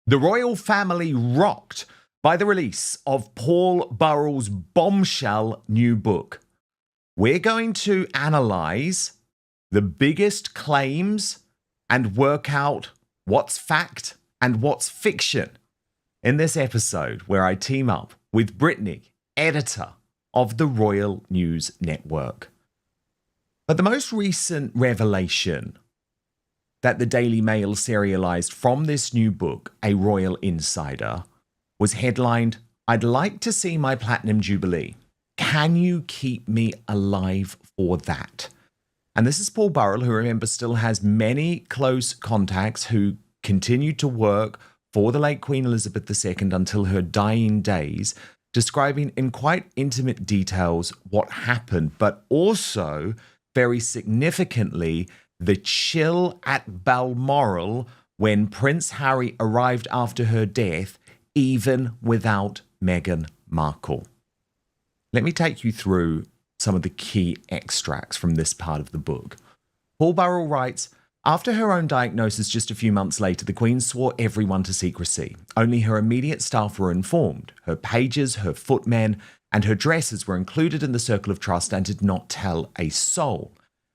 The royal family rocked by the release of Paul Burrell's bombshell new book. We're going to analyze the biggest claims and work out what's fact and what's fiction in this episode where I team up with Brittany, editor of the Royal News Network. But the most recent revelation that the Daily Mail serialized from this new book, A Royal Insider, was headlined, "I'd like to see my Platinum Jubilee. Can you keep me alive for that?" And this is Paul Burrell, who, remember, still has many close contacts who continued to work for the late Queen Elizabeth II until her dying days, describing in quite intimate details what happened, but also, very significantly, the chill at Balmoral when Prince Harry arrived after her death, even without Meghan Markle. Let me take you through some of the key extracts from this part of the book. Paul Burrell writes, after her own diagnosis just a few months later, the Queen swore everyone to secrecy. Only her immediate staff were informed. Her pages, her footmen, and her dressers were included in the circle of trust and did not tell a soul.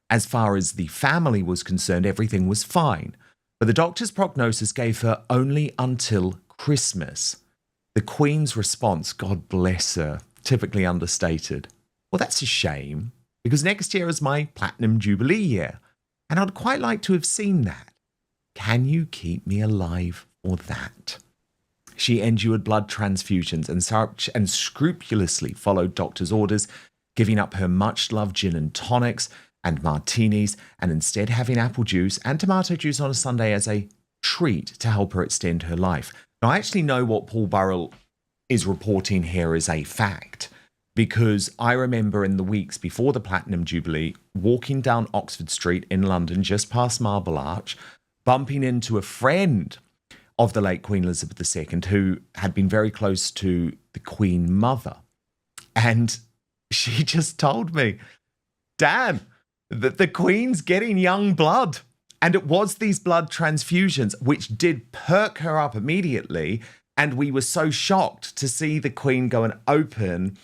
As far as the family was concerned, everything was fine. But the doctor's prognosis gave her only until Christmas. The Queen's response, God bless her, typically understated. Well, that's a shame, because next year is my Platinum Jubilee year, and I'd quite like to have seen that. Can you keep me alive for that? She endured blood transfusions and scrupulously followed doctor's orders, giving up her much-loved gin and tonics and martinis, and instead having apple juice and tomato juice on a Sunday as a treat to help her extend her life. Now, I actually know what Paul Burrell is reporting here is a fact, because I remember in the weeks before the Platinum Jubilee, walking down Oxford Street in London, just past Marble Arch, bumping into a friend of the late Queen Elizabeth II who had been very close to the Queen Mother. And she just told me, Dan, that the Queen's getting young blood. And it was these blood transfusions which did perk her up immediately. And we were so shocked to see the Queen go and open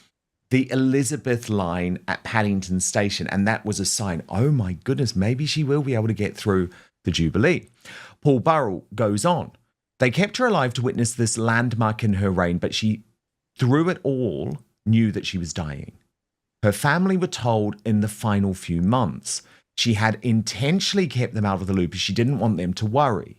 the Elizabeth line at Paddington Station. And that was a sign, oh my goodness, maybe she will be able to get through the Jubilee. Paul Burrell goes on. They kept her alive to witness this landmark in her reign, but she, through it all, knew that she was dying. Her family were told in the final few months. She had intentionally kept them out of the loop as she didn't want them to worry.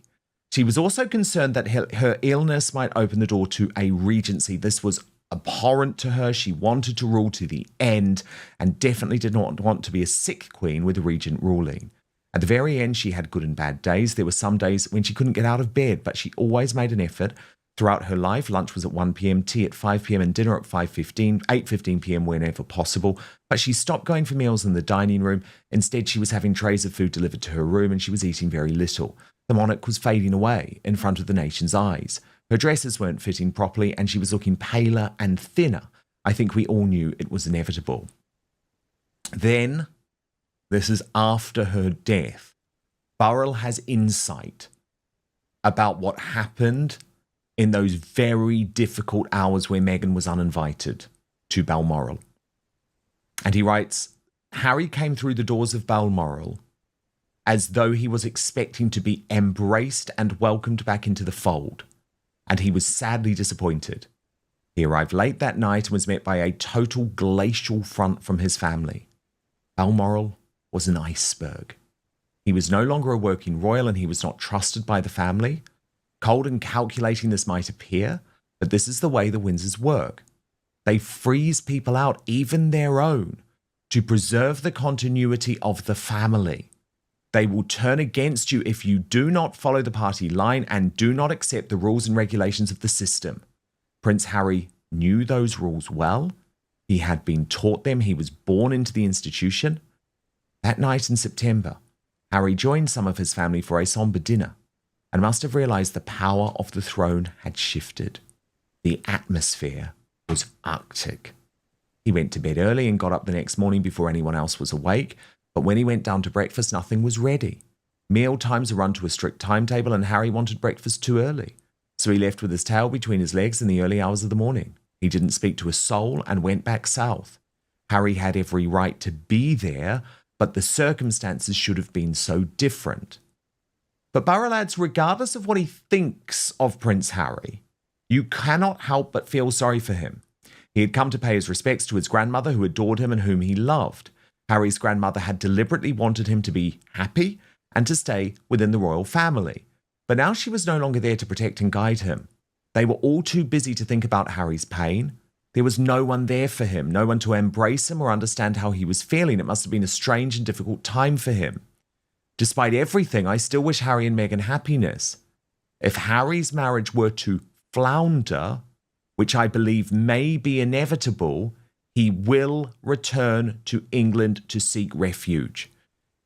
She was also concerned that her illness might open the door to a regency. This was abhorrent to her. She wanted to rule to the end and definitely did not want to be a sick queen with a regent ruling. At the very end, she had good and bad days. There were some days when she couldn't get out of bed, but she always made an effort. Throughout her life, lunch was at 1 p.m, tea at 5 p.m, and dinner at 8:15 p.m. whenever possible. But she stopped going for meals in the dining room. Instead, she was having trays of food delivered to her room, and she was eating very little. The monarch was fading away in front of the nation's eyes. Her dresses weren't fitting properly, and she was looking paler and thinner. I think we all knew it was inevitable. Then, this is after her death, Burrell has insight about what happened in those very difficult hours where Meghan was uninvited to Balmoral. And he writes, Harry came through the doors of Balmoral as though he was expecting to be embraced and welcomed back into the fold, and he was sadly disappointed. He arrived late that night and was met by a total glacial front from his family. Balmoral was an iceberg. He was no longer a working royal, and he was not trusted by the family. Cold and calculating this might appear, but this is the way the Windsors work. They freeze people out, even their own, to preserve the continuity of the family. They will turn against you if you do not follow the party line and do not accept the rules and regulations of the system. Prince Harry knew those rules well. He had been taught them. He was born into the institution. That night in September, Harry joined some of his family for a somber dinner and must have realized the power of the throne had shifted. The atmosphere was Arctic. He went to bed early and got up the next morning before anyone else was awake, but when he went down to breakfast, nothing was ready. Meal times are run to a strict timetable, and Harry wanted breakfast too early. So he left with his tail between his legs in the early hours of the morning. He didn't speak to a soul and went back south. Harry had every right to be there, but the circumstances should have been so different. But Burrell adds, regardless of what he thinks of Prince Harry, you cannot help but feel sorry for him. He had come to pay his respects to his grandmother, who adored him and whom he loved. Harry's grandmother had deliberately wanted him to be happy and to stay within the royal family. But now she was no longer there to protect and guide him. They were all too busy to think about Harry's pain. There was no one there for him, no one to embrace him or understand how he was feeling. It must have been a strange and difficult time for him. Despite everything, I still wish Harry and Meghan happiness. If Harry's marriage were to flounder, which I believe may be inevitable, he will return to England to seek refuge.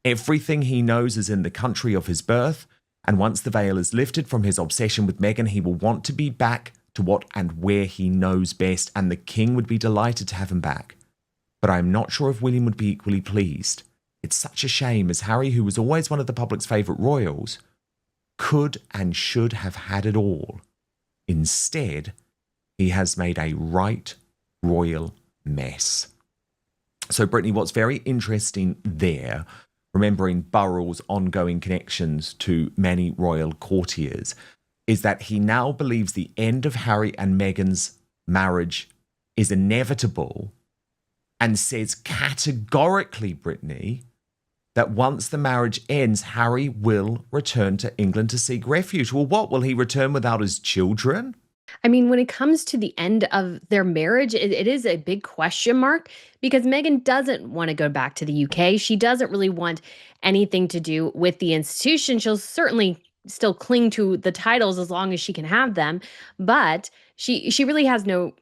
Everything he knows is in the country of his birth, and once the veil is lifted from his obsession with Meghan, he will want to be back to what and where he knows best, and the king would be delighted to have him back. But I am not sure if William would be equally pleased. It's such a shame, as Harry, who was always one of the public's favourite royals, could and should have had it all. Instead, he has made a right royal mess. So, Brittany, what's very interesting there, remembering Burrell's ongoing connections to many royal courtiers, is that he now believes the end of Harry and Meghan's marriage is inevitable and says categorically, Brittany, that once the marriage ends, Harry will return to England to seek refuge. Well, what? Will he return without his children? I mean, when it comes to the end of their marriage, it is a big question mark because Meghan doesn't want to go back to the UK. She doesn't really want anything to do with the institution. She'll certainly still cling to the titles as long as she can have them, but she really has no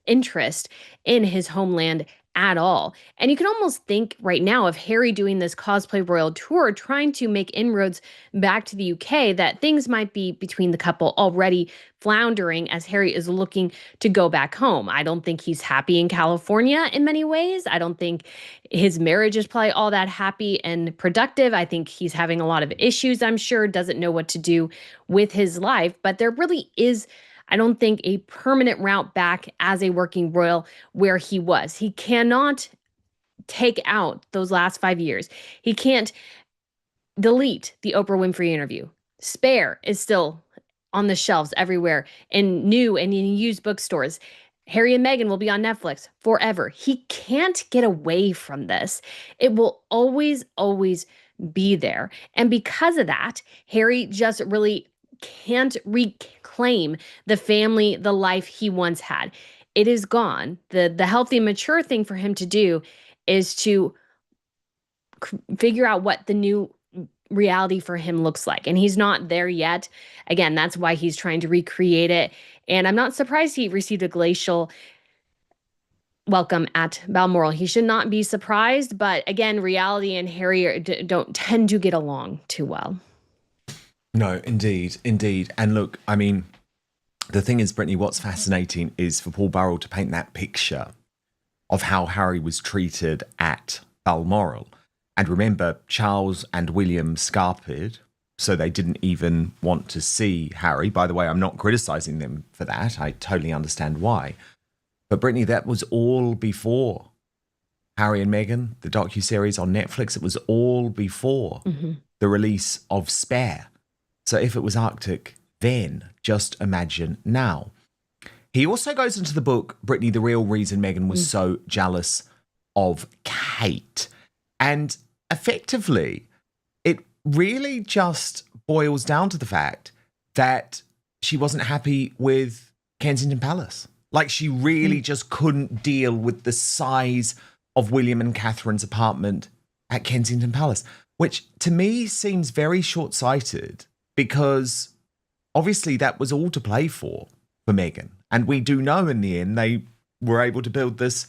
interest in his homeland at all. And you can almost think right now of Harry doing this cosplay royal tour, trying to make inroads back to the UK, that things might be between the couple already floundering as Harry is looking to go back home. I don't think he's happy in California in many ways. I don't think his marriage is probably all that happy and productive. I think he's having a lot of issues, I'm sure, doesn't know what to do with his life. But there really is, I don't think, a permanent route back as a working royal where he was. He cannot take out those last 5 years. He can't delete the Oprah Winfrey interview. Spare is still on the shelves everywhere in new and in used bookstores. Harry and Meghan will be on Netflix forever. He can't get away from this. It will always, always be there. And because of that, Harry just really can't reclaim the family, the life he once had. It is gone. The healthy, mature thing for him to do is to figure out what the new reality for him looks like. And he's not there yet. Again, that's why he's trying to recreate it. And I'm not surprised he received a glacial welcome at Balmoral. He should not be surprised. But again, reality and Harry don't tend to get along too well. No, indeed, indeed. And look, I mean, the thing is, Brittany, what's fascinating is for Paul Burrell to paint that picture of how Harry was treated at Balmoral. And remember, Charles and William scarpered, so they didn't even want to see Harry. By the way, I'm not criticising them for that. I totally understand why. But Brittany, that was all before Harry and Meghan, the docuseries on Netflix. It was all before the release of Spare. So if it was Arctic then, just imagine now. He also goes into the book, Brittany, the real reason Meghan was so jealous of Kate. And effectively, it really just boils down to the fact that she wasn't happy with Kensington Palace. Like, she really just couldn't deal with the size of William and Catherine's apartment at Kensington Palace, which to me seems very short-sighted because obviously that was all to play for Meghan. And we do know in the end they were able to build this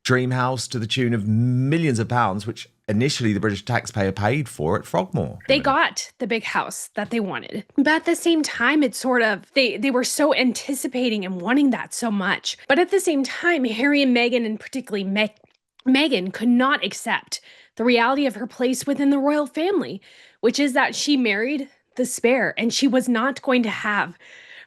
dream house to the tune of millions of pounds, which initially the British taxpayer paid for at Frogmore. They got the big house that they wanted. But at the same time, it's sort of, they were so anticipating and wanting that so much. But at the same time, Harry and Meghan, and particularly Meghan, could not accept the reality of her place within the royal family, which is that she married the spare, and she was not going to have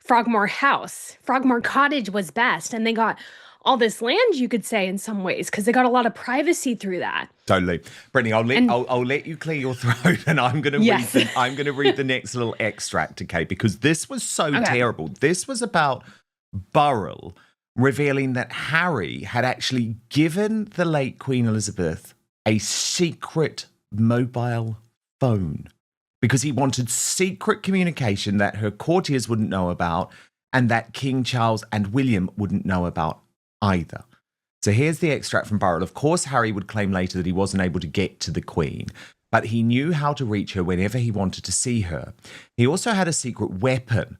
Frogmore House. Frogmore Cottage was best, and they got all this land, you could say, in some ways, because they got a lot of privacy through that. Totally, Brittany. I'll let you clear your throat, and I'm going to read the next little extract, okay? Because this was so terrible. This was about Burrell revealing that Harry had actually given the late Queen Elizabeth a secret mobile phone because he wanted secret communication that her courtiers wouldn't know about and that King Charles and William wouldn't know about either. So here's the extract from Burrell. Of course, Harry would claim later that he wasn't able to get to the Queen, but he knew how to reach her whenever he wanted to see her. He also had a secret weapon.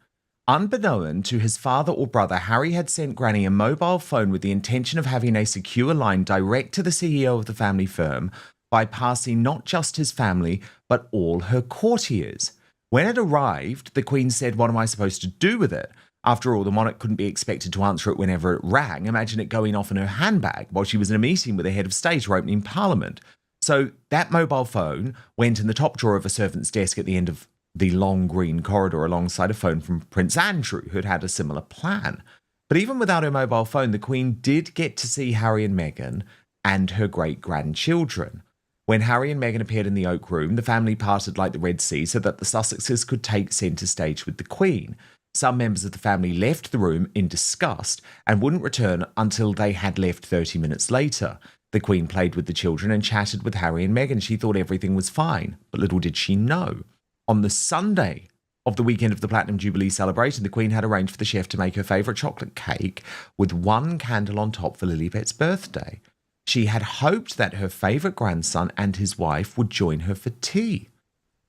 Unbeknown to his father or brother, Harry had sent Granny a mobile phone with the intention of having a secure line direct to the CEO of the family firm, bypassing not just his family, but all her courtiers. When it arrived, the Queen said, "What am I supposed to do with it?" After all, the monarch couldn't be expected to answer it whenever it rang. Imagine it going off in her handbag while she was in a meeting with the head of state or opening Parliament. So that mobile phone went in the top drawer of a servant's desk at the end of the long green corridor alongside a phone from Prince Andrew, who'd had a similar plan. But even without her mobile phone, the Queen did get to see Harry and Meghan and her great-grandchildren. When Harry and Meghan appeared in the Oak Room, the family parted like the Red Sea so that the Sussexes could take centre stage with the Queen. Some members of the family left the room in disgust and wouldn't return until they had left 30 minutes later. The Queen played with the children and chatted with Harry and Meghan. She thought everything was fine, but little did she know. On the Sunday of the weekend of the Platinum Jubilee celebration, the Queen had arranged for the chef to make her favourite chocolate cake with one candle on top for Lilibet's birthday. She had hoped that her favourite grandson and his wife would join her for tea,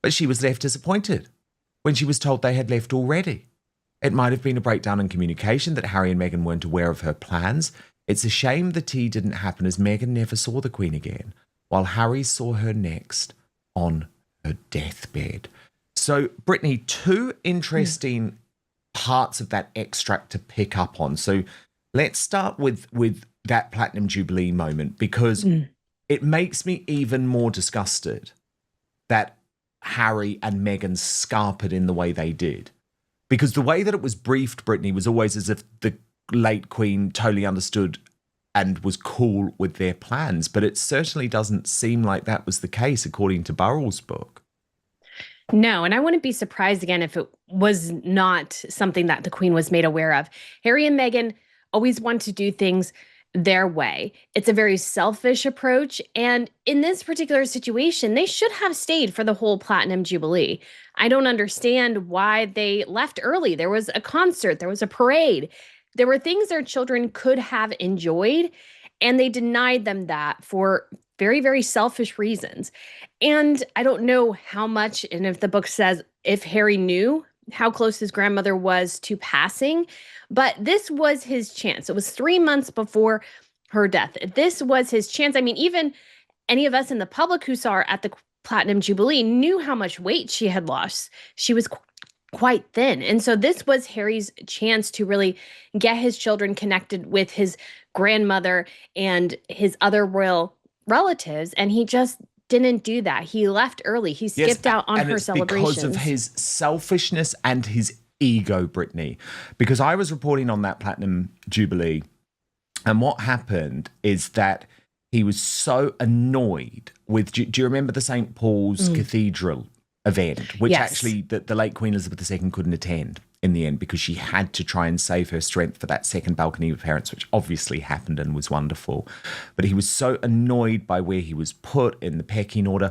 but she was left disappointed when she was told they had left already. It might have been a breakdown in communication that Harry and Meghan weren't aware of her plans. It's a shame the tea didn't happen as Meghan never saw the Queen again, while Harry saw her next on her deathbed. So, Brittany, two interesting parts of that extract to pick up on. So let's start with that Platinum Jubilee moment, because it makes me even more disgusted that Harry and Meghan scarpered in the way they did. Because the way that it was briefed, Brittany, was always as if the late Queen totally understood and was cool with their plans. But it certainly doesn't seem like that was the case, according to Burrell's book. No, and I wouldn't be surprised again if it was not something that the Queen was made aware of. Harry and Meghan always want to do things their way. It's a very selfish approach. And in this particular situation, they should have stayed for the whole Platinum Jubilee. I don't understand why they left early. There was a concert, there was a parade. There were things their children could have enjoyed, and they denied them that for very, very selfish reasons. And I don't know how much, and if the book says if Harry knew how close his grandmother was to passing, but this was his chance. It was 3 months before her death. This was his chance. I mean, even any of us in the public who saw her at the Platinum Jubilee knew how much weight she had lost. She was quite thin. And so this was Harry's chance to really get his children connected with his grandmother and his other royal relatives. And he just didn't do that. He left early. He skipped out on her celebrations. Because of his selfishness and his ego, Brittany. Because I was reporting on that Platinum Jubilee, and what happened is that he was so annoyed with, do you remember the St. Paul's Cathedral event, which actually the late Queen Elizabeth II couldn't attend in the end because she had to try and save her strength for that second balcony appearance, which obviously happened and was wonderful. But he was so annoyed by where he was put in the pecking order,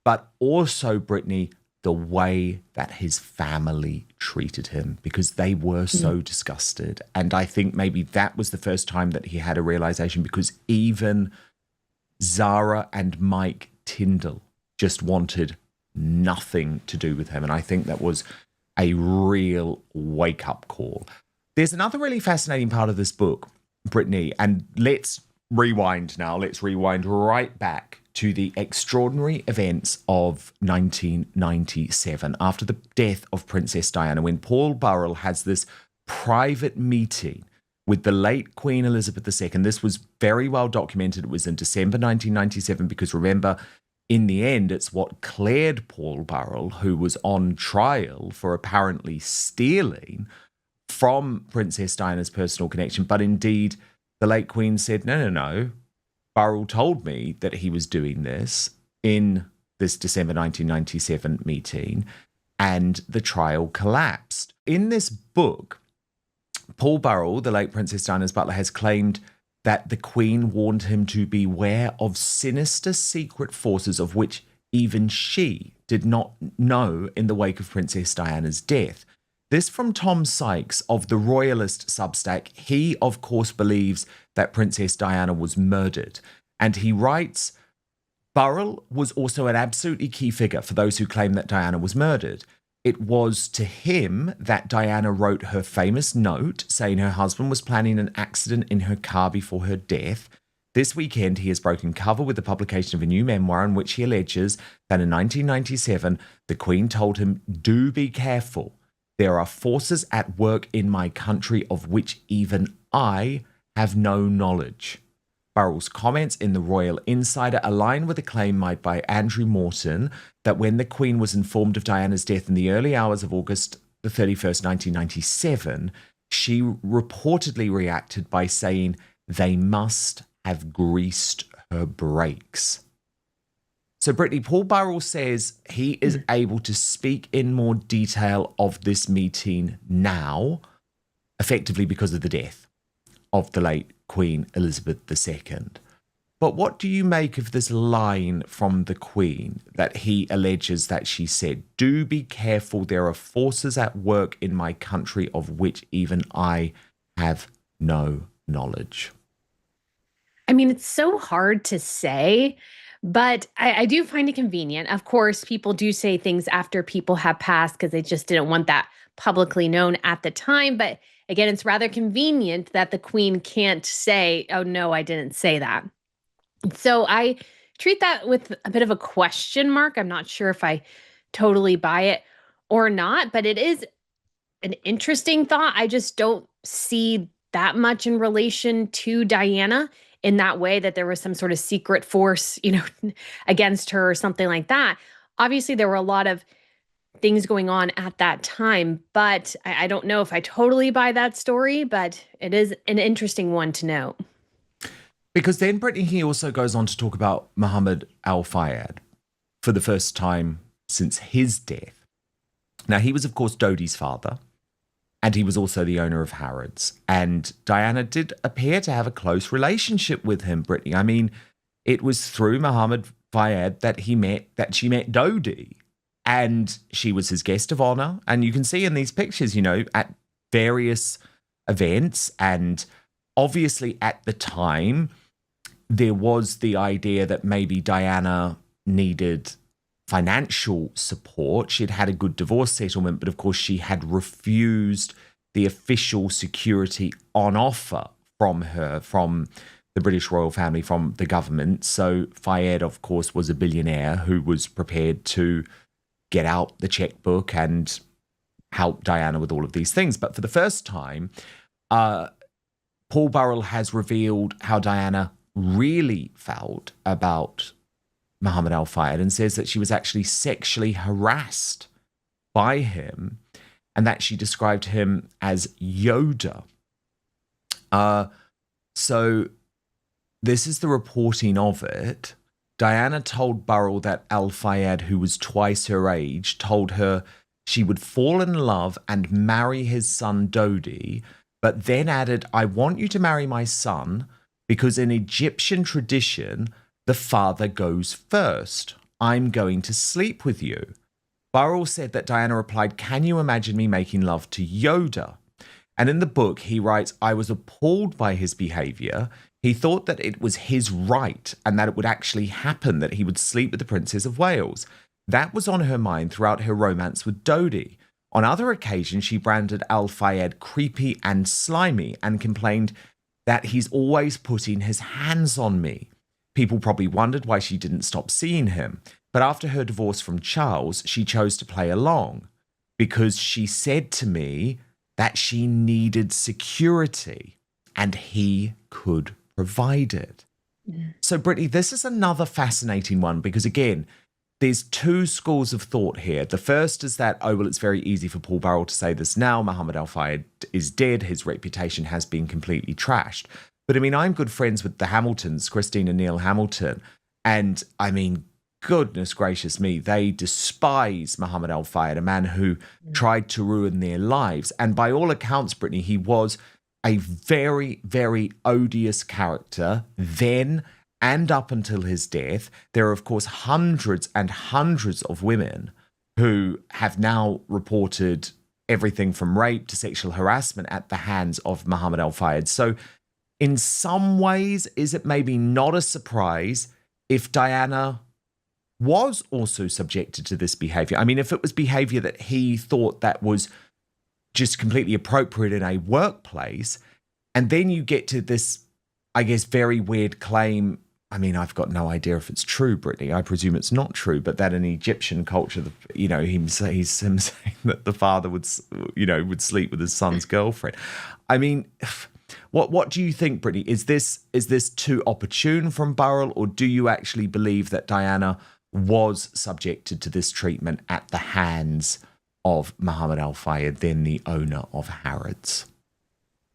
but also, Brittany, the way that his family treated him, because they were so disgusted. And I think maybe that was the first time that he had a realization, because even Zara and Mike Tyndall just wanted nothing to do with him. And I think that was a real wake-up call. There's another really fascinating part of this book, Brittany, and let's rewind now. Let's rewind right back to the extraordinary events of 1997, after the death of Princess Diana, when Paul Burrell has this private meeting with the late Queen Elizabeth II. This was very well documented. It was in December 1997, because remember, in the end, it's what cleared Paul Burrell, who was on trial for apparently stealing from Princess Diana's personal connection. But indeed, the late Queen said, no. Burrell told me that he was doing this in this December 1997 meeting, and the trial collapsed. In this book, Paul Burrell, the late Princess Diana's butler, has claimed that the Queen warned him to beware of sinister secret forces of which even she did not know in the wake of Princess Diana's death. This from Tom Sykes of the Royalist Substack. He, of course, believes that Princess Diana was murdered. And he writes, Burrell was also an absolutely key figure for those who claim that Diana was murdered. It was to him that Diana wrote her famous note saying her husband was planning an accident in her car before her death. This weekend, he has broken cover with the publication of a new memoir in which he alleges that in 1997, the Queen told him, do be careful. There are forces at work in my country of which even I have no knowledge. Burrell's comments in the Royal Insider align with a claim made by Andrew Morton that when the Queen was informed of Diana's death in the early hours of August the 31st, 1997, she reportedly reacted by saying they must have greased her brakes. So, Brittany, Paul Burrell says he is able to speak in more detail of this meeting now, effectively because of the death of the late Queen Elizabeth II. But what do you make of this line from the Queen that he alleges that she said, do be careful, there are forces at work in my country of which even I have no knowledge? I mean, it's so hard to say, but I do find it convenient. Of course, people do say things after people have passed because they just didn't want that publicly known at the time. But again, it's rather convenient that the Queen can't say, oh, no, I didn't say that. So I treat that with a bit of a question mark. I'm not sure if I totally buy it or not, but it is an interesting thought. I just don't see that much in relation to Diana in that way, that there was some sort of secret force, against her or something like that. Obviously, there were a lot of things going on at that time, but I don't know if I totally buy that story, but it is an interesting one to note. Because then Brittany, he also goes on to talk about Muhammad al-Fayed for the first time since his death. Now, he was, of course, Dodi's father, and he was also the owner of Harrods. And Diana did appear to have a close relationship with him, Brittany. I mean, it was through Muhammad Fayed that she met Dodi. And she was his guest of honor. And you can see in these pictures, at various events. And obviously at the time, there was the idea that maybe Diana needed financial support. She'd had a good divorce settlement, but of course she had refused the official security on offer from the British royal family, from the government. So Fayed, of course, was a billionaire who was prepared to get out the checkbook and help Diana with all of these things. But for the first time, Paul Burrell has revealed how Diana really felt about Muhammad al-Fayed and says that she was actually sexually harassed by him and that she described him as Yoda. So this is the reporting of it. Diana told Burrell that al-Fayed, who was twice her age, told her she would fall in love and marry his son Dodi, but then added, I want you to marry my son because in Egyptian tradition, the father goes first. I'm going to sleep with you. Burrell said that Diana replied, can you imagine me making love to Yoda? And in the book, he writes, I was appalled by his behavior. He thought that it was his right and that it would actually happen that he would sleep with the Princess of Wales. That was on her mind throughout her romance with Dodi. On other occasions, she branded al-Fayed creepy and slimy and complained that he's always putting his hands on me. People probably wondered why she didn't stop seeing him. But after her divorce from Charles, she chose to play along because she said to me that she needed security and he could provide it. Mm. So, Brittany, this is another fascinating one because, again, there's two schools of thought here. The first is that, oh, well, it's very easy for Paul Burrell to say this now. Mohammed Al-Fayed is dead. His reputation has been completely trashed. But, I mean, I'm good friends with the Hamiltons, Christine and Neil Hamilton. And, I mean, goodness gracious me, they despise Mohammed Al-Fayed, a man who tried to ruin their lives. And by all accounts, Brittany, he was a very, very odious character then and up until his death. There are, of course, hundreds and hundreds of women who have now reported everything from rape to sexual harassment at the hands of Mohammed Al-Fayed. So in some ways, is it maybe not a surprise if Diana was also subjected to this behavior? I mean, if it was behavior that he thought that was just completely appropriate in a workplace, and then you get to this, I guess, very weird claim. I mean, I've got no idea if it's true, Brittany. I presume it's not true, but that in Egyptian culture, him saying that the father would sleep with his son's girlfriend. I mean, what do you think, Brittany? Is this too opportune from Burrell, or do you actually believe that Diana was subjected to this treatment at the hands of Mohammed Al-Fayed, then the owner of Harrods?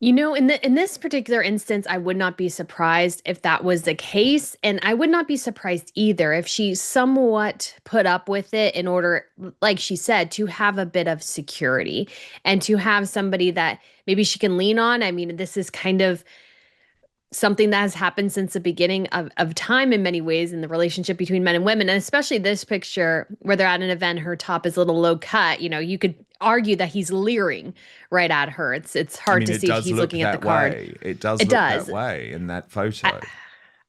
You know, in this particular instance, I would not be surprised if that was the case. And I would not be surprised either if she somewhat put up with it in order, like she said, to have a bit of security and to have somebody that maybe she can lean on. I mean, this is kind of something that has happened since the beginning of time in many ways in the relationship between men and women. And especially this picture where they're at an event, her top is a little low cut. You know, you could argue that he's leering right at her. It's hard to see if he's looking at the card. It does look that way in that photo.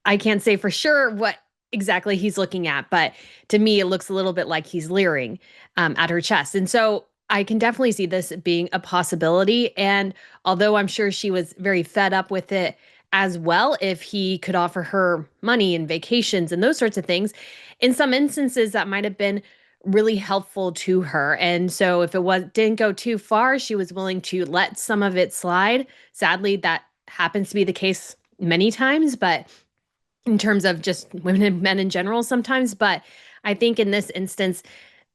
I can't say for sure what exactly he's looking at, but to me, it looks a little bit like he's leering at her chest. And so I can definitely see this being a possibility. And although I'm sure she was very fed up with it as well, if he could offer her money and vacations and those sorts of things, in some instances that might have been really helpful to her. And so if it didn't go too far, she was willing to let some of it slide. Sadly, that happens to be the case many times, but in terms of just women and men in general sometimes. But I think in this instance,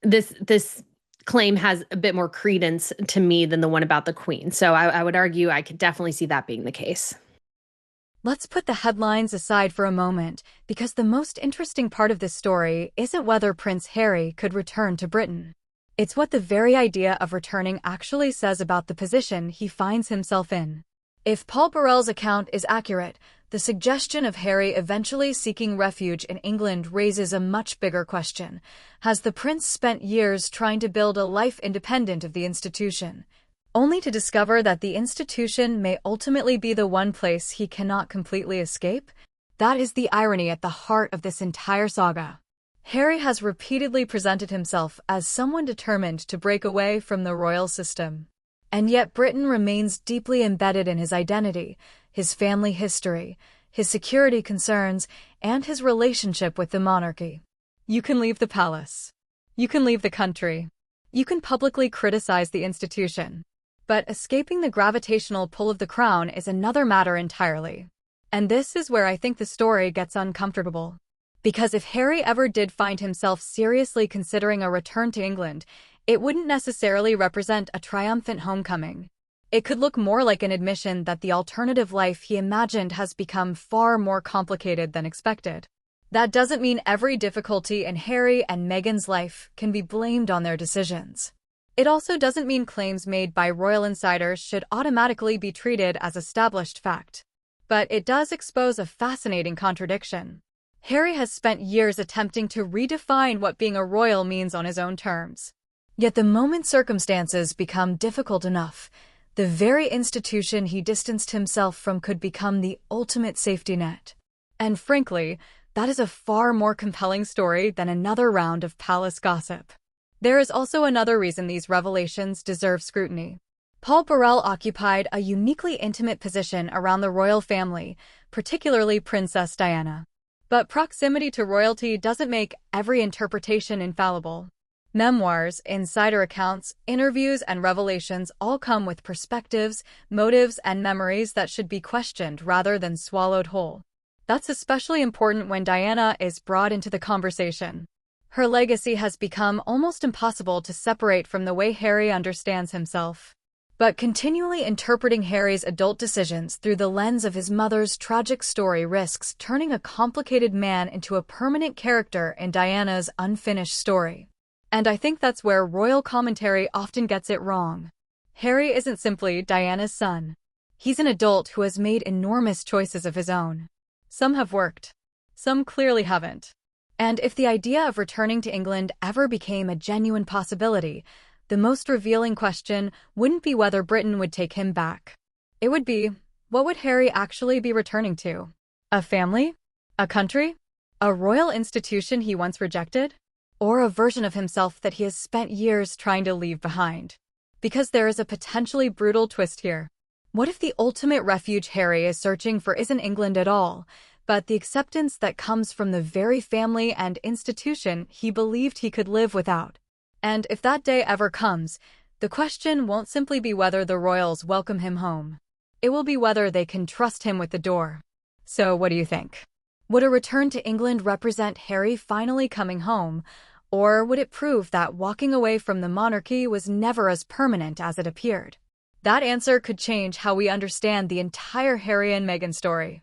this claim has a bit more credence to me than the one about the Queen. So I would argue I could definitely see that being the case. Let's put the headlines aside for a moment, because the most interesting part of this story isn't whether Prince Harry could return to Britain. It's what the very idea of returning actually says about the position he finds himself in. If Paul Burrell's account is accurate, the suggestion of Harry eventually seeking refuge in England raises a much bigger question. Has the prince spent years trying to build a life independent of the institution, only to discover that the institution may ultimately be the one place he cannot completely escape? That is the irony at the heart of this entire saga. Harry has repeatedly presented himself as someone determined to break away from the royal system. And yet Britain remains deeply embedded in his identity, his family history, his security concerns, and his relationship with the monarchy. You can leave the palace. You can leave the country. You can publicly criticize the institution. But escaping the gravitational pull of the crown is another matter entirely. And this is where I think the story gets uncomfortable. Because if Harry ever did find himself seriously considering a return to England, it wouldn't necessarily represent a triumphant homecoming. It could look more like an admission that the alternative life he imagined has become far more complicated than expected. That doesn't mean every difficulty in Harry and Meghan's life can be blamed on their decisions. It also doesn't mean claims made by royal insiders should automatically be treated as established fact. But it does expose a fascinating contradiction. Harry has spent years attempting to redefine what being a royal means on his own terms. Yet the moment circumstances become difficult enough, the very institution he distanced himself from could become the ultimate safety net. And frankly, that is a far more compelling story than another round of palace gossip. There is also another reason these revelations deserve scrutiny. Paul Burrell occupied a uniquely intimate position around the royal family, particularly Princess Diana. But proximity to royalty doesn't make every interpretation infallible. Memoirs, insider accounts, interviews, and revelations all come with perspectives, motives, and memories that should be questioned rather than swallowed whole. That's especially important when Diana is brought into the conversation. Her legacy has become almost impossible to separate from the way Harry understands himself. But continually interpreting Harry's adult decisions through the lens of his mother's tragic story risks turning a complicated man into a permanent character in Diana's unfinished story. And I think that's where royal commentary often gets it wrong. Harry isn't simply Diana's son. He's an adult who has made enormous choices of his own. Some have worked. Some clearly haven't. And if the idea of returning to England ever became a genuine possibility, the most revealing question wouldn't be whether Britain would take him back. It would be, what would Harry actually be returning to? A family? A country? A royal institution he once rejected? Or a version of himself that he has spent years trying to leave behind? Because there is a potentially brutal twist here. What if the ultimate refuge Harry is searching for isn't England at all, but the acceptance that comes from the very family and institution he believed he could live without? And if that day ever comes, the question won't simply be whether the royals welcome him home. It will be whether they can trust him with the door. So what do you think? Would a return to England represent Harry finally coming home, or would it prove that walking away from the monarchy was never as permanent as it appeared? That answer could change how we understand the entire Harry and Meghan story.